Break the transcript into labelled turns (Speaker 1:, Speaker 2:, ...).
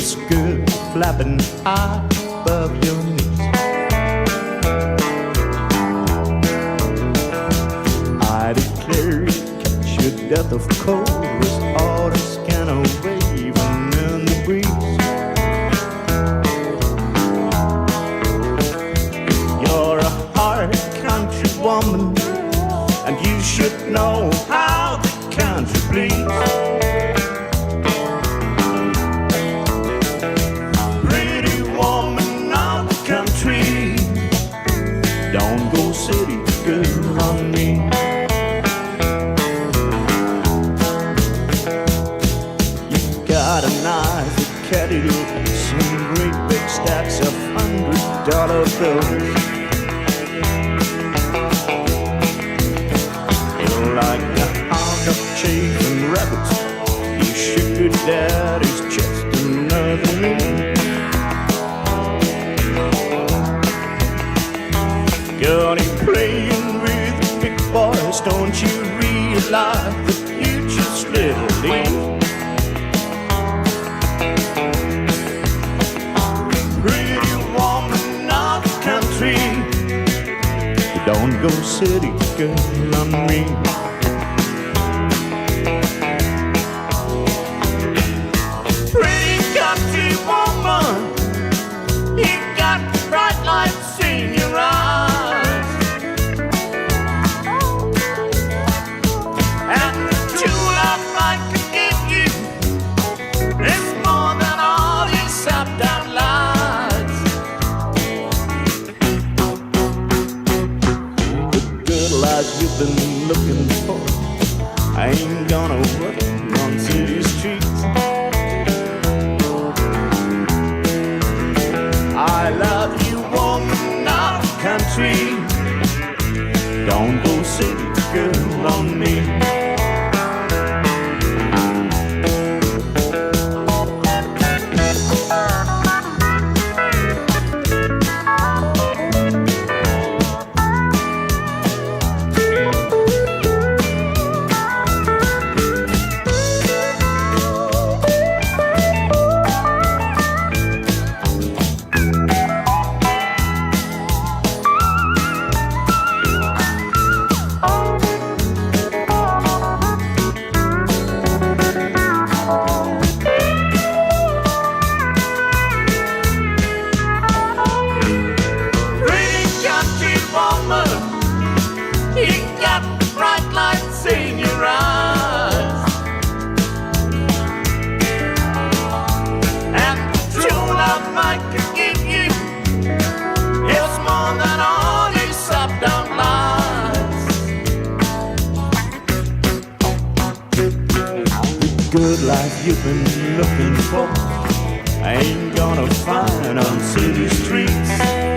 Speaker 1: skirt flapping high above your knees. I declare you catch your death of cold as autumn's kind of waving in the breeze. You're a hard country woman, and you should know how the country bleeds. Pretty woman of the country, don't go city girl on me. You got a knife, a catalogue, some great big stacks of $100 bills. Like a hound of chasing rabbits, you shook your daddy's chest another knee. Girl, you playing with the big boys, don't you realize that you just little leave? Pretty woman of the country, you don't go city girl on me. You've been looking for, I ain't gonna work on city streets. I love you, woman of the country, don't go city girl on me. Good life you've been looking for, I ain't gonna find on city streets.